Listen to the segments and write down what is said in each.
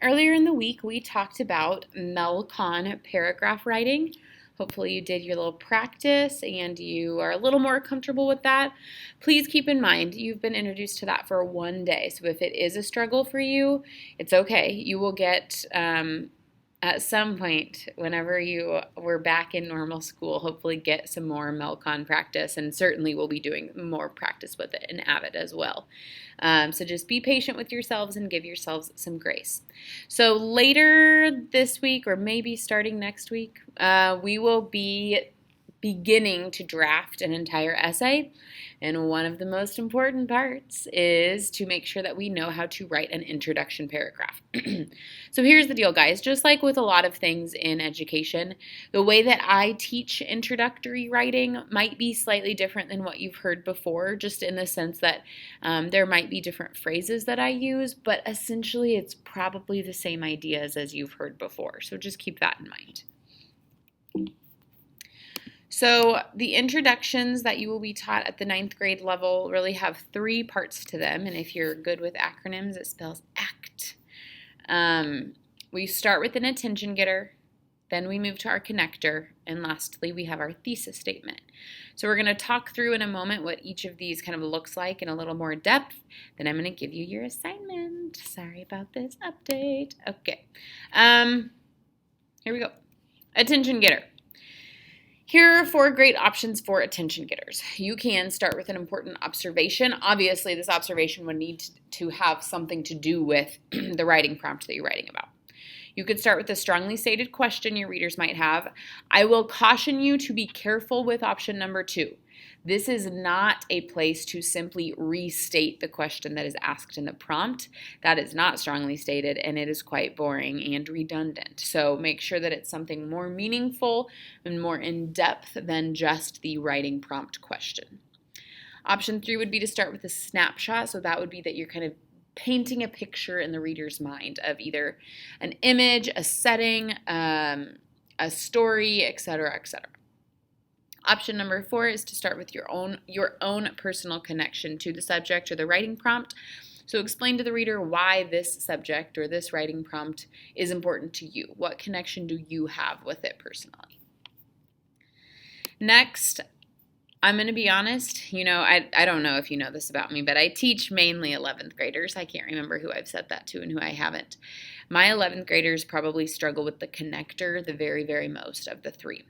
Earlier in the week, we talked about MELCON paragraph writing. Hopefully you did your little practice and you are a little more comfortable with that. Please keep in mind you've been introduced to that for one day. So if it is a struggle for you, it's okay. You will get at some point, whenever you were back in normal school, hopefully get some more MELCON practice, and certainly we'll be doing more practice with it in AVID as well. So just be patient with yourselves and give yourselves some grace. So later this week, or maybe starting next week, we will be beginning to draft an entire essay. And one of the most important parts is to make sure that we know how to write an introduction paragraph. So here's the deal, guys. Just like with a lot of things in education, the way that I teach introductory writing might be slightly different than what you've heard before, just in the sense that there might be different phrases that I use, but essentially it's probably the same ideas as you've heard before. So just keep that in mind. So the introductions that you will be taught at the 9th grade level really have 3 parts to them, and if you're good with acronyms, it spells ACT. We start with an attention getter, then we move to our connector, and lastly we have our thesis statement. So we're going to talk through in a moment what each of these kind of looks like in a little more depth. Then I'm going to give you your assignment. Sorry about this update. Okay, here we go. Attention getter. Here are 4 great options for attention getters. You can start with an important observation. Obviously, this observation would need to have something to do with the writing prompt that you're writing about. You could start with a strongly stated question your readers might have. I will caution you to be careful with option number 2. This is not a place to simply restate the question that is asked in the prompt. That is not strongly stated, and it is quite boring and redundant. So make sure that it's something more meaningful and more in-depth than just the writing prompt question. Option 3 would be to start with a snapshot. So that would be that you're kind of painting a picture in the reader's mind of either an image, a setting, a story, etc., etc. Option number 4 is to start with your own personal connection to the subject or the writing prompt. So explain to the reader why this subject or this writing prompt is important to you. What connection do you have with it personally? Next, I'm going to be honest. I don't know if you know this about me, but I teach mainly 11th graders. I can't remember who I've said that to and who I haven't. My 11th graders probably struggle with the connector the very, very most of the 3.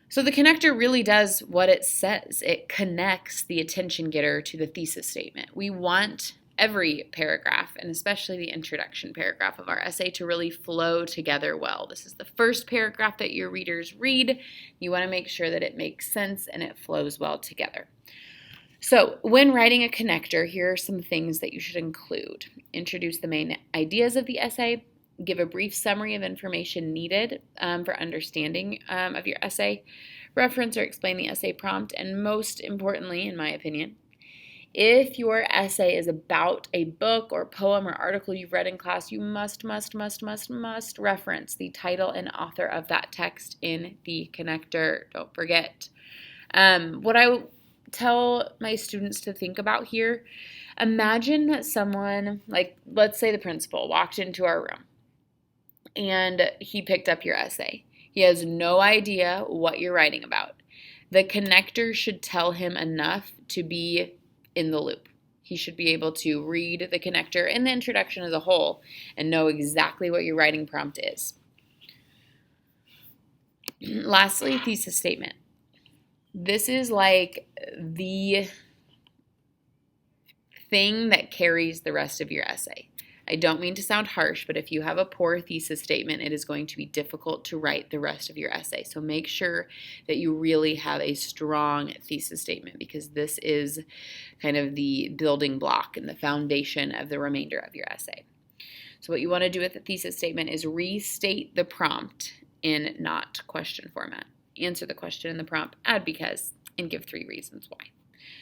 So the connector really does what it says. It connects the attention getter to the thesis statement. We want every paragraph, and especially the introduction paragraph of our essay, to really flow together well. This is the first paragraph that your readers read. You want to make sure that it makes sense and it flows well together. So when writing a connector, here are some things that you should include. Introduce the main ideas of the essay. Give a brief summary of information needed for understanding of your essay, reference or explain the essay prompt, and most importantly, in my opinion, if your essay is about a book or poem or article you've read in class, you must reference the title and author of that text in the connector. Don't forget. What I tell my students to think about here, imagine that someone, like let's say the principal, walked into our room and he picked up your essay. He has no idea what you're writing about. The connector should tell him enough to be in the loop. He should be able to read the connector and the introduction as a whole and know exactly what your writing prompt is. Lastly, thesis statement. This is like the thing that carries the rest of your essay. I don't mean to sound harsh, but if you have a poor thesis statement, it is going to be difficult to write the rest of your essay. So make sure that you really have a strong thesis statement, because this is kind of the building block and the foundation of the remainder of your essay. So what you want to do with the thesis statement is restate the prompt in not question format. Answer the question in the prompt, add because, and give 3 reasons why.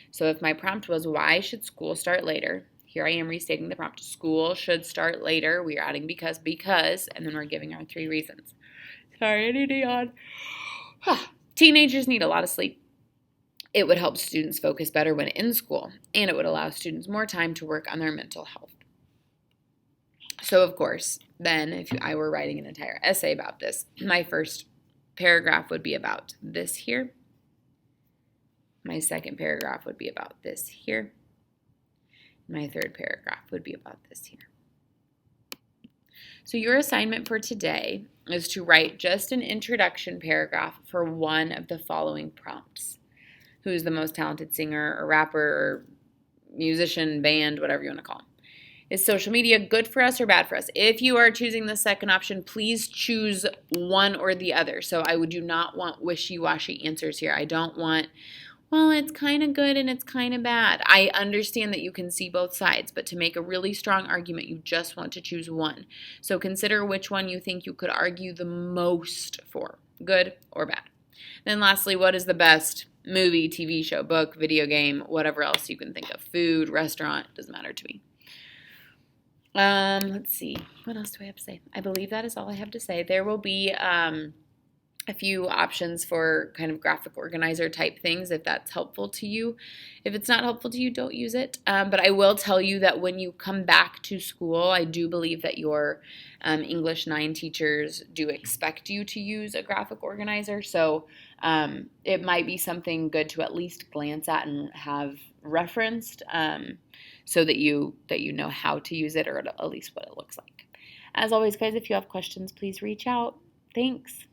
So if my prompt was, why should school start later? Here I am restating the prompt. School should start later. We are adding because, and then we're giving our 3 reasons. Sorry, I need to yawn. Teenagers need a lot of sleep. It would help students focus better when in school, and it would allow students more time to work on their mental health. So, of course, then if I were writing an entire essay about this, my first paragraph would be about this here. My second paragraph would be about this here. My third paragraph would be about this here. So your assignment for today is to write just an introduction paragraph for one of the following prompts. Who's the most talented singer or rapper or musician, band, whatever you want to call them. Is social media good for us or bad for us? If you are choosing the second option, please choose one or the other. So I do not want wishy-washy answers here. I don't want, well, it's kind of good and it's kind of bad. I understand that you can see both sides, but to make a really strong argument, you just want to choose one. So consider which one you think you could argue the most for, good or bad. Then lastly, what is the best movie, TV show, book, video game, whatever else you can think of, food, restaurant, doesn't matter to me. Let's see. What else do I have to say? I believe that is all I have to say. There will be a few options for kind of graphic organizer type things if that's helpful to you. If it's not helpful to you, don't use it. But I will tell you that when you come back to school, I do believe that your English 9 teachers do expect you to use a graphic organizer. So it might be something good to at least glance at and have referenced so that you know how to use it or at least what it looks like. As always, guys, if you have questions, please reach out. Thanks.